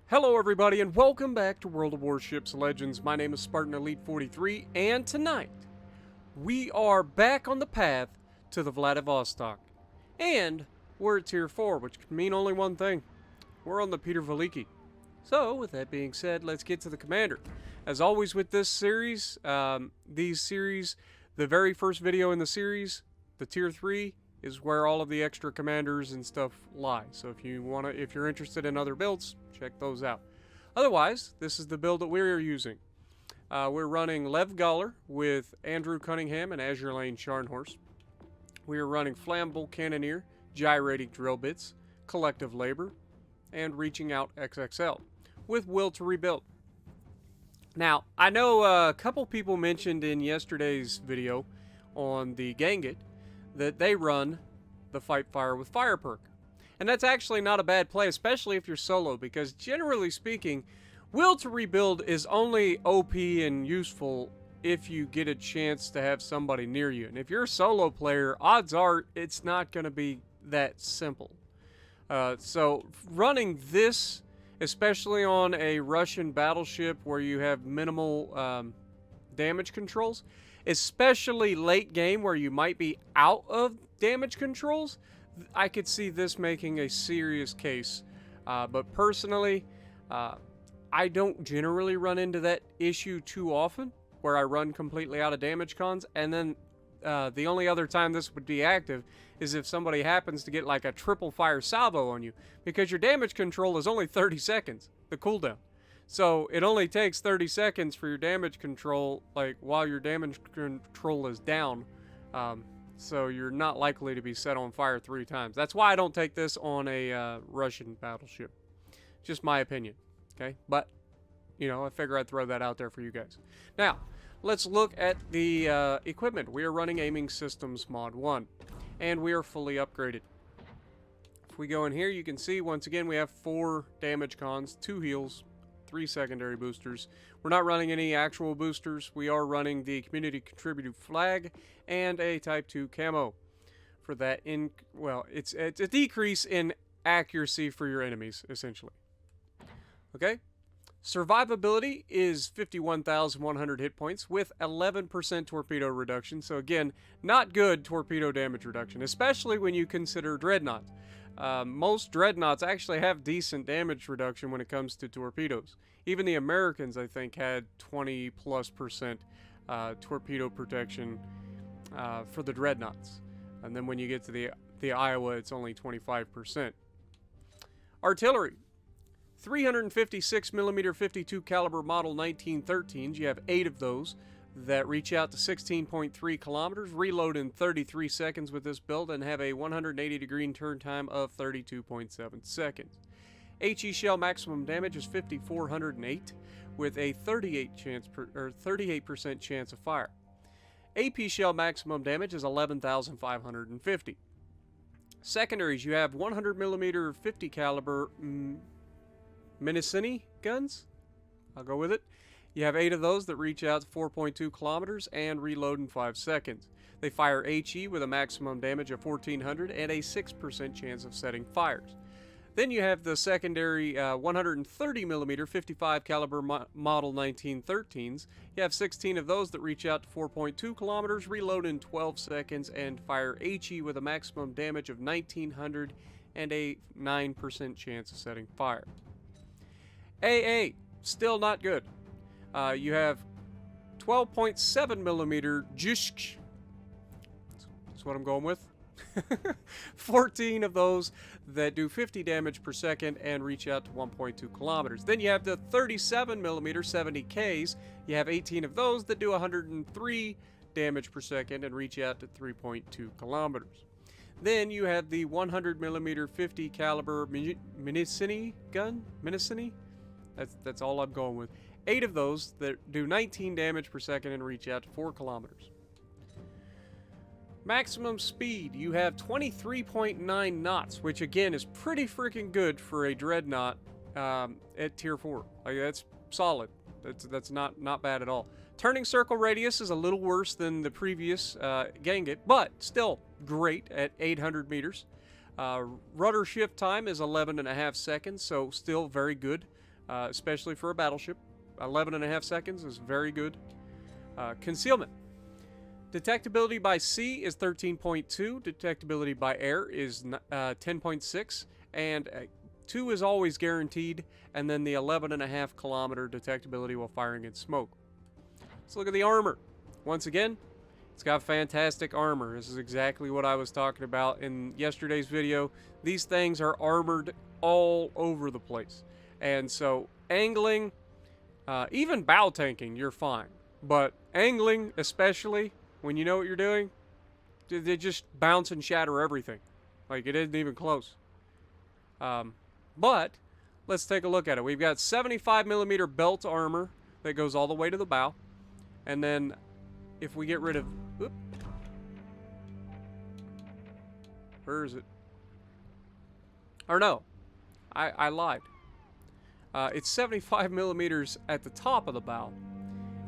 Hello everybody and welcome back to World of Warships Legends. My name is Spartan Elite 43 and tonight we are back on the path to the Vladivostok. And we're at Tier 4, which can mean only one thing. We're on the Pyotr Velikiy. So with that being said, let's get to the commander. As always with this series, the very first video in the series, the Tier 3, is where all of the extra commanders and stuff lie. So if you're interested in other builds, check those out. Otherwise, this is the build that we're using. We're running Lev Gawler with Andrew Cunningham and Azure Lane Scharnhorst. We are running Flammable Cannoneer, Gyrating Drill Bits, Collective Labor, and Reaching Out XXL with Will to Rebuild. Now, I know a couple people mentioned in yesterday's video on the Ganget that they run the Fight Fire with Fire perk. And that's actually not a bad play, especially if you're solo, because generally speaking, Will to Rebuild is only OP and useful if you get a chance to have somebody near you. And if you're a solo player, odds are it's not going to be that simple. So running this, especially on a Russian battleship where you have minimal damage controls, especially late game where you might be out of damage controls, I could see this making a serious case. But personally, I don't generally run into that issue too often, where I run completely out of damage cons. And then the only other time this would be active is if somebody happens to get like a triple fire salvo on you, because your damage control is only 30 seconds, the cooldown. So it only takes 30 seconds for your damage control, like while your damage control is down. So you're not likely to be set on fire 3 times. That's why I don't take this on a Russian battleship. Just my opinion, okay? But, you know, I figure I'd throw that out there for you guys. Now, let's look at the equipment. We are running Aiming Systems Mod 1, and we are fully upgraded. If we go in here, you can see, once again, we have 4 damage cons, 2 heals, 3 secondary boosters. We're not running any actual boosters. We are running the community contributed flag and a type 2 camo for that. It's a decrease in accuracy for your enemies, essentially. Okay, survivability is 51,100 hit points with 11% torpedo reduction. So again, not good torpedo damage reduction, especially when you consider dreadnought. Most dreadnoughts actually have decent damage reduction when it comes to torpedoes. Even the Americans, I think, had 20+% torpedo protection for the dreadnoughts. And then when you get to the Iowa, it's only 25%. Artillery. 356mm 52 caliber model 1913s. You have 8 of those that reach out to 16.3 kilometers, reload in 33 seconds with this build, and have a 180-degree turn time of 32.7 seconds. HE shell maximum damage is 5,408 with a 38% chance of fire. AP shell maximum damage is 11,550. Secondaries, you have 100mm 50 caliber Minicini guns. I'll go with it. You have 8 of those that reach out to 4.2 kilometers and reload in 5 seconds. They fire HE with a maximum damage of 1,400 and a 6% chance of setting fires. Then you have the secondary 130mm 55 caliber model 1913s. You have 16 of those that reach out to 4.2 kilometers, reload in 12 seconds, and fire HE with a maximum damage of 1,900 and a 9% chance of setting fire. AA, still not good. You have 12.7mm Jushk. That's what I'm going with. 14 of those that do 50 damage per second and reach out to 1.2 kilometers. Then you have the 37mm 70Ks. You have 18 of those that do 103 damage per second and reach out to 3.2 kilometers. Then you have the 100mm 50 caliber Minicini gun. Minicini? That's all I'm going with. 8 of those that do 19 damage per second and reach out to 4 kilometers. Maximum speed, you have 23.9 knots, which again is pretty freaking good for a dreadnought at tier 4. Like, that's solid. That's not bad at all. Turning circle radius is a little worse than the previous Ganget, but still great at 800 meters. Rudder shift time is 11.5 seconds, so still very good. especially for a battleship. 11.5 seconds is very good. Concealment. Detectability by sea is 13.2. Detectability by air is 10.6. And 2 is always guaranteed. And then the 11.5 kilometer detectability while firing in smoke. Let's look at the armor. Once again, it's got fantastic armor. This is exactly what I was talking about in yesterday's video. These things are armored all over the place. And so angling, even bow tanking, you're fine. But angling, especially when you know what you're doing, they just bounce and shatter everything. Like, it isn't even close. But let's take a look at it. We've got 75mm belt armor that goes all the way to the bow. And then if we get rid of... Whoop, where is it? Or no, I lied. It's 75mm at the top of the bow,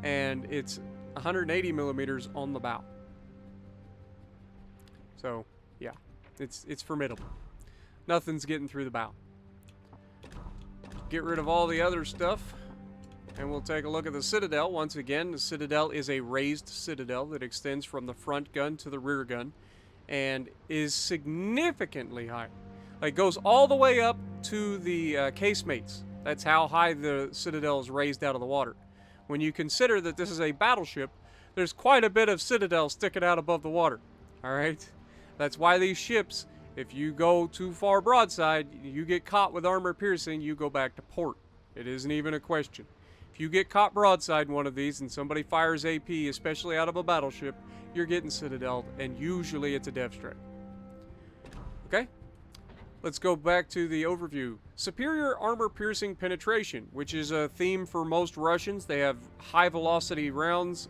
and it's 180mm on the bow. So, yeah, it's formidable. Nothing's getting through the bow. Get rid of all the other stuff, and we'll take a look at the Citadel. Once again, the Citadel is a raised Citadel that extends from the front gun to the rear gun, and is significantly higher. Like, goes all the way up to the casemates. That's how high the Citadel is raised out of the water. When you consider that this is a battleship, there's quite a bit of Citadel sticking out above the water. Alright? That's why these ships, if you go too far broadside, you get caught with armor piercing, you go back to port. It isn't even a question. If you get caught broadside in one of these and somebody fires AP, especially out of a battleship, you're getting Citadel, and usually it's a death strike. Okay? Let's go back to the overview. Superior armor-piercing penetration, which is a theme for most Russians. They have high-velocity rounds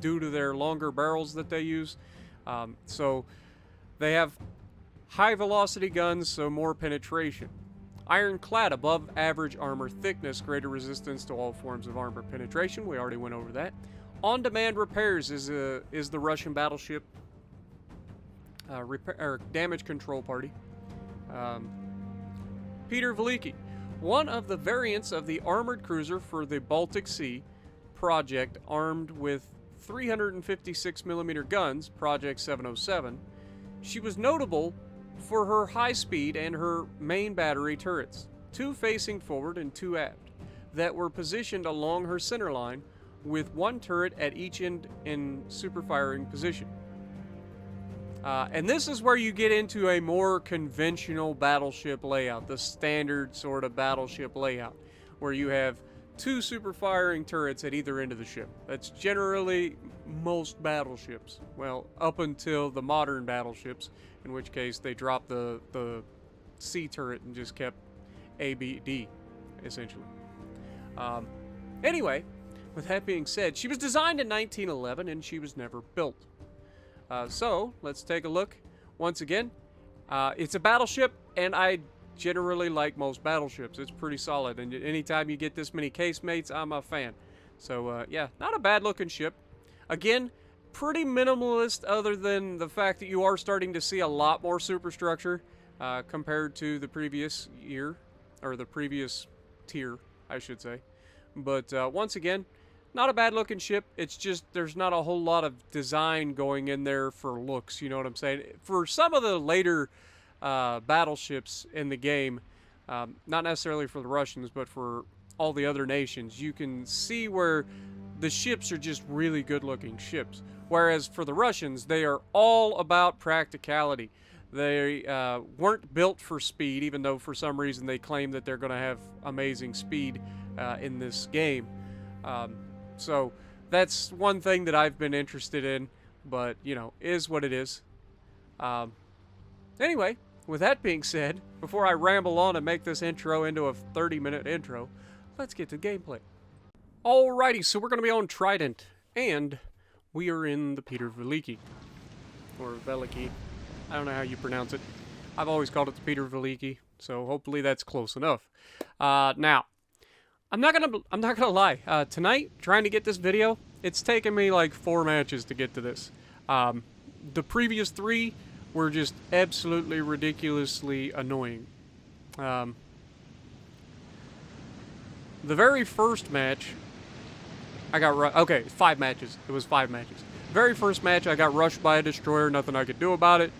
due to their longer barrels that they use. So they have high-velocity guns, so more penetration. Ironclad, above average armor thickness, greater resistance to all forms of armor penetration. We already went over that. On-demand repairs is the Russian battleship damage control party. Pyotr Velikiy, one of the variants of the armored cruiser for the Baltic Sea project, armed with 356mm guns, Project 707. She was notable for her high speed and her main battery turrets, 2 facing forward and 2 aft, that were positioned along her center line, with 1 turret at each end in super firing position. And this is where you get into a more conventional battleship layout, the standard sort of battleship layout, where you have 2 super firing turrets at either end of the ship. That's generally most battleships. Well, up until the modern battleships, in which case they dropped the C turret and just kept A, B, D, essentially. Anyway, with that being said, she was designed in 1911 and she was never built. So, let's take a look. Once again, it's a battleship, and I generally like most battleships. It's pretty solid, and anytime you get this many casemates, I'm a fan. So, yeah, not a bad-looking ship. Again, pretty minimalist, other than the fact that you are starting to see a lot more superstructure compared to the previous year, or the previous tier, I should say. But once again, not a bad looking ship. It's just there's not a whole lot of design going in there for looks, you know what I'm saying? For some of the later battleships in the game, not necessarily for the Russians, but for all the other nations, you can see where the ships are just really good looking ships. Whereas for the Russians, they are all about practicality. They weren't built for speed, even though for some reason they claim that they're going to have amazing speed in this game. So that's one thing that I've been interested in, but, you know, is what it is. Anyway, with that being said, before I ramble on and make this intro into a 30-minute intro, let's get to gameplay. Alrighty, so we're going to be on Trident, and we are in the Pyotr Velikiy, or Velikiy. I don't know how you pronounce it. I've always called it the Pyotr Velikiy, so hopefully that's close enough. Now, I'm not gonna lie. Tonight, trying to get this video, it's taken me like 4 matches to get to this. The previous 3 were just absolutely ridiculously annoying. The very first match, I got okay, 5 matches. It was 5 matches. Very first match, I got rushed by a destroyer. Nothing I could do about it.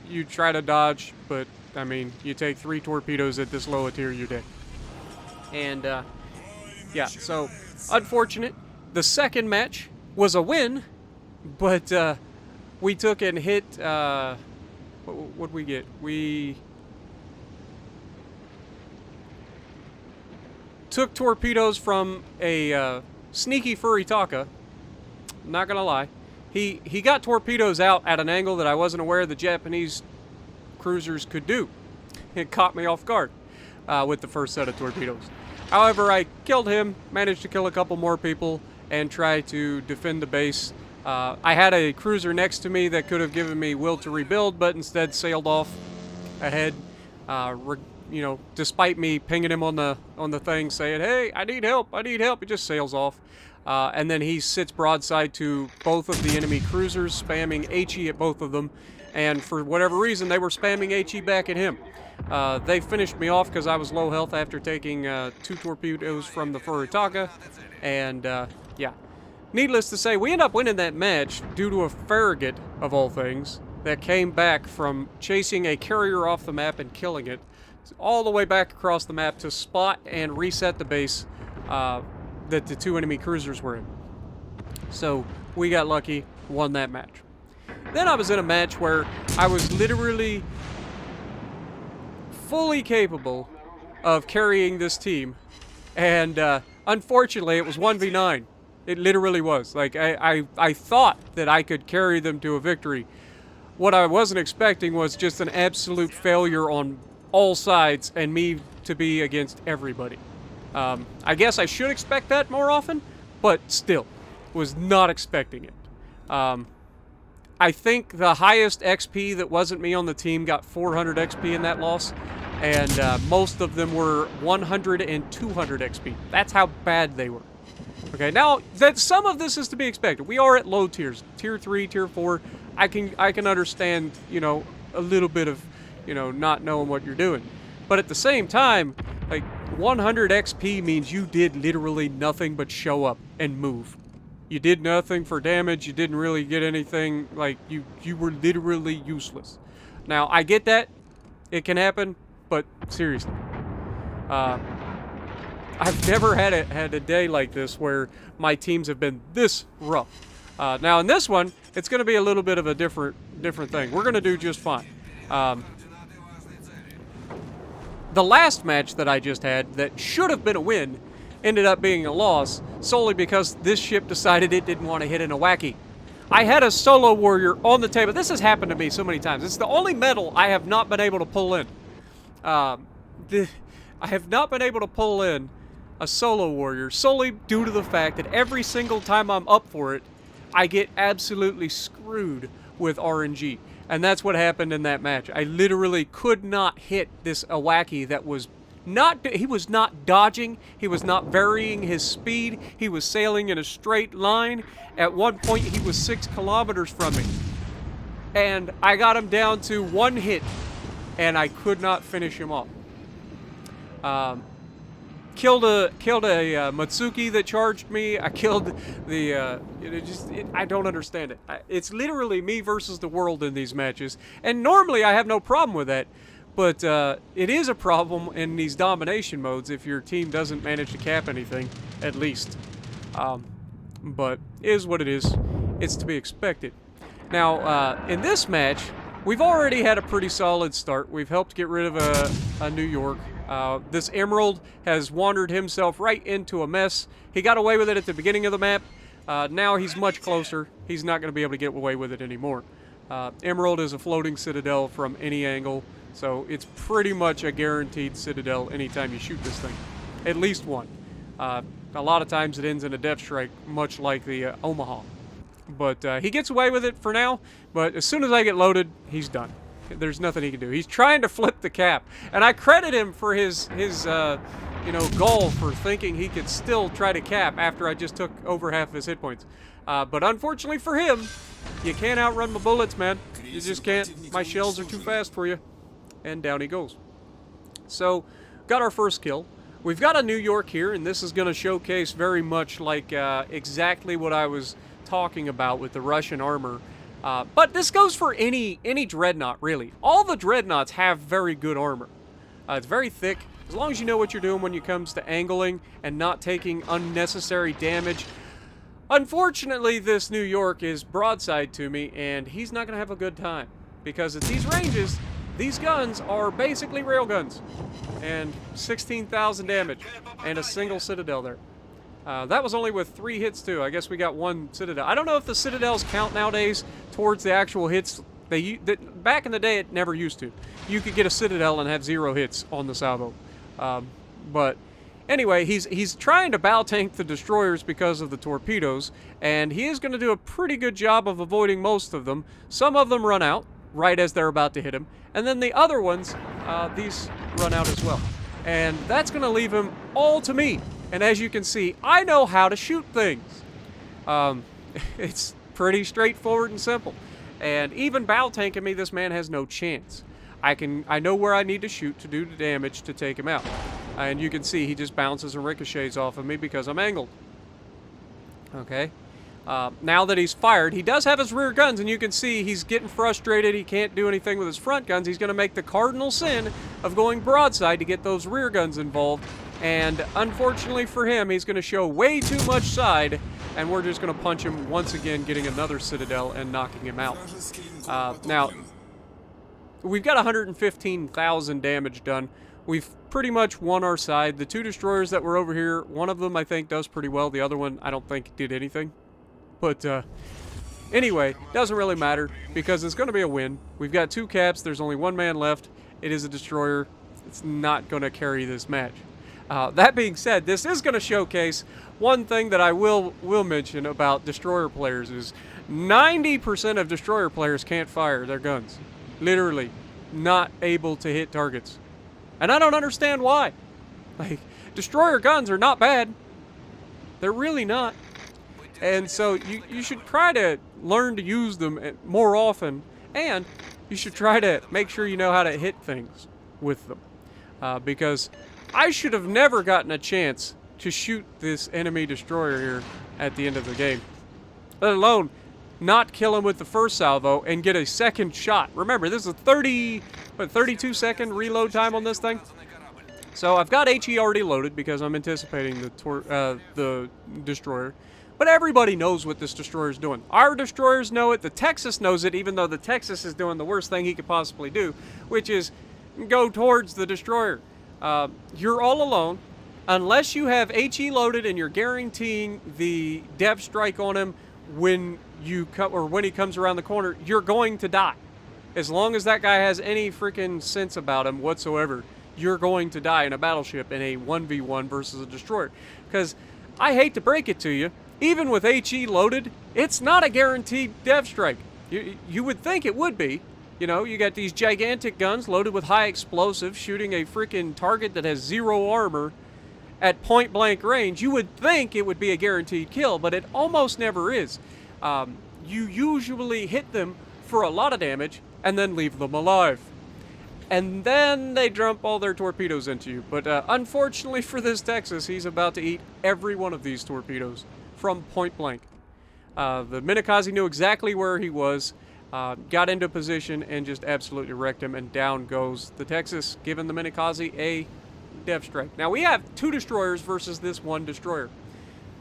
You try to dodge, but I mean, you take 3 torpedoes at this low a tier, you're dead. And yeah, so unfortunate. The second match was a win, but we took and hit. What'd we get? We took torpedoes from a sneaky Furitaka. Not gonna lie, he got torpedoes out at an angle that I wasn't aware the Japanese cruisers could do. It caught me off guard with the first set of torpedoes. However, I killed him, managed to kill a couple more people, and try to defend the base. I had a cruiser next to me that could have given me will to rebuild, but instead sailed off ahead. You know, despite me pinging him on the thing, saying, "Hey, I need help! I need help!" He just sails off, and then he sits broadside to both of the enemy cruisers, spamming HE at both of them. And for whatever reason, they were spamming HE back at him. They finished me off because I was low health after taking 2 torpedoes from the Furitaka, and yeah. Needless to say, we ended up winning that match due to a Farragut, of all things, that came back from chasing a carrier off the map and killing it, all the way back across the map to spot and reset the base that the 2 enemy cruisers were in. So we got lucky, won that match. Then I was in a match where I was literally fully capable of carrying this team, and unfortunately it was 1v9. It literally was. Like, I thought that I could carry them to a victory. What I wasn't expecting was just an absolute failure on all sides and me to be against everybody. I guess I should expect that more often, but still, was not expecting it. I think the highest XP that wasn't me on the team got 400 XP in that loss, and most of them were 100 and 200 XP. That's how bad they were. Okay, now that some of this is to be expected. We are at low tiers, tier 3, tier 4. I can understand, you know, a little bit of, you know, not knowing what you're doing. But at the same time, like, 100 XP means you did literally nothing but show up and move. You did nothing for damage. You didn't really get anything. Like, you were literally useless. Now, I get that. It can happen, but seriously. I've never had a day like this where my teams have been this rough. Now, in this one, it's going to be a little bit of a different thing. We're going to do just fine. The last match that I just had that should have been a win ended up being a loss solely because this ship decided it didn't want to hit an Awaki. I had a solo warrior on the table. This has happened to me so many times. It's the only medal I have not been able to pull in. I have not been able to pull in a solo warrior solely due to the fact that every single time I'm up for it, I get absolutely screwed with RNG. And that's what happened in that match. I literally could not hit this Awaki that was not, he was not dodging, he was not varying his speed, he was sailing in a straight line. At one point, he was 6 kilometers from me. And I got him down to 1 hit, and I could not finish him off. Killed a Matsuki that charged me. I killed the, I don't understand it. It's literally me versus the world in these matches. And normally I have no problem with that. But it is a problem in these domination modes if your team doesn't manage to cap anything, at least. But it is what it is. It's to be expected. Now, in this match, we've already had a pretty solid start. We've helped get rid of a New York. This Emerald has wandered himself right into a mess. He got away with it at the beginning of the map. Now he's much closer. He's not going to be able to get away with it anymore. Emerald is a floating citadel from any angle, so it's pretty much a guaranteed citadel anytime you shoot this thing. At least one. A lot of times it ends in a death strike, much like the Omaha. But he gets away with it for now, but as soon as I get loaded, he's done. There's nothing he can do. He's trying to flip the cap, and I credit him for his goal for thinking he could still try to cap after I just took over half of his hit points. But unfortunately for him, you can't outrun my bullets, man. You just can't. My shells are too fast for you. And down he goes. So, got our first kill. we've got a New York here, and this is going to showcase very much like exactly what I was talking about with the Russian armor. But this goes for any dreadnought, really. All the dreadnoughts have very good armor. It's very thick. As long as you know what you're doing when it comes to angling and not taking unnecessary damage. Unfortunately, this New York is broadside to me, and he's not going to have a good time. Because at these ranges, these guns are basically railguns. And 16,000 damage. And a single citadel there. That was only with 3 hits, too. I guess we got 1 citadel. I don't know if the citadels count nowadays towards the actual hits. Back in the day, it never used to. You could get a citadel and have 0 hits on the salvo. But anyway, he's trying to bow tank the destroyers because of the torpedoes, and he is going to do a pretty good job of avoiding most of them. Some of them run out right as they're about to hit him, and then the other ones, these run out as well. And that's going to leave him all to me. And as you can see, I know how to shoot things. It's pretty straightforward and simple. And even bow tanking me, this man has no chance. I know where I need to shoot to do the damage to take him out. And you can see he just bounces and ricochets off of me because I'm angled. Okay. Now that he's fired, he does have his rear guns, and you can see he's getting frustrated. He can't do anything with his front guns. He's going to make the cardinal sin of going broadside to get those rear guns involved. And unfortunately for him, he's going to show way too much side, and we're just going to punch him once again, getting another citadel and knocking him out. Now, we've got 115,000 damage done. We've pretty much won our side. The 2 destroyers that were over here, one of them I think does pretty well. The other one I don't think did anything. But anyway, doesn't really matter because it's going to be a win. We've got 2 caps. There's only 1 man left. It is a destroyer. It's not going to carry this match. That being said, this is going to showcase one thing that I will mention about destroyer players is 90% of destroyer players can't fire their guns. Literally not able to hit targets. And I don't understand why. Like, destroyer guns are not bad. They're really not. And so you should try to learn to use them more often. And you should try to make sure you know how to hit things with them. Because I should have never gotten a chance to shoot this enemy destroyer here at the end of the game. Let alone not kill him with the first salvo and get a second shot. Remember, this is a 32-second reload time on this thing. So I've got HE already loaded because I'm anticipating the destroyer. But everybody knows what this destroyer is doing. Our destroyers know it. The Texas knows it, even though the Texas is doing the worst thing he could possibly do, which is go towards the destroyer. You're all alone. Unless you have HE loaded and you're guaranteeing the depth strike on him when he comes around the corner, you're going to die. As long as that guy has any freaking sense about him whatsoever, you're going to die in a battleship in a 1v1 versus a destroyer. Because I hate to break it to you, even with HE loaded, it's not a guaranteed depth strike. You would think it would be. You know, you got these gigantic guns loaded with high explosives shooting a freaking target that has 0 armor at point blank range. You would think it would be a guaranteed kill, but it almost never is. You usually hit them for a lot of damage and then leave them alive. And then they dump all their torpedoes into you. But unfortunately for this Texas, he's about to eat every one of these torpedoes from point blank. The Minikaze knew exactly where he was, got into position, and just absolutely wrecked him, and down goes the Texas, giving the Minikaze a depth strike. Now, we have 2 destroyers versus this 1 destroyer.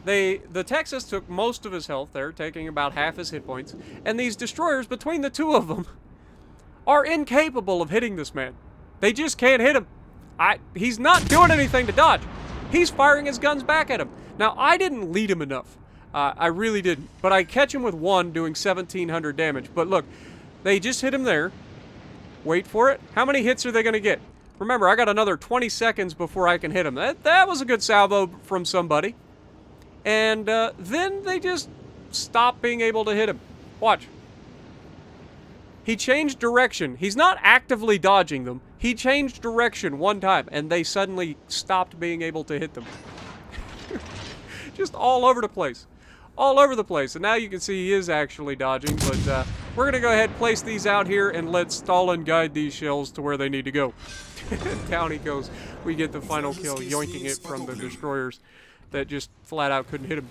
The Texas took most of his health there, taking about half his hit points, and these destroyers, between the 2 of them, are incapable of hitting this man. They just can't hit him. He's not doing anything to dodge. He's firing his guns back at him. Now, I didn't lead him enough. I really didn't. But I catch him with 1 doing 1,700 damage. But look, they just hit him there. Wait for it. How many hits are they going to get? Remember, I got another 20 seconds before I can hit him. That was a good salvo from somebody. And then they just stopped being able to hit him. Watch. He changed direction. He's not actively dodging them. He changed direction one time, and they suddenly stopped being able to hit them. Just all over the place. All over the place. And now you can see he is actually dodging, but we're going to go ahead and place these out here and let Stalin guide these shells to where they need to go. Down he goes. We get the final kill, yoinking it from the destroyers that just flat out couldn't hit him.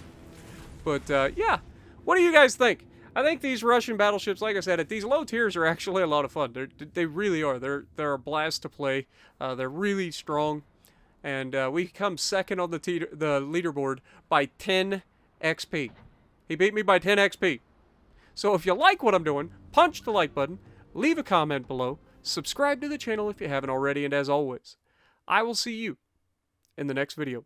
But, yeah. What do you guys think? I think these Russian battleships, like I said, at these low tiers are actually a lot of fun. They really are. They're a blast to play. They're really strong. And we come second on the leaderboard by 10 XP. He beat me by 10 XP. So if you like what I'm doing, punch the like button, leave a comment below, subscribe to the channel if you haven't already, and as always, I will see you in the next video.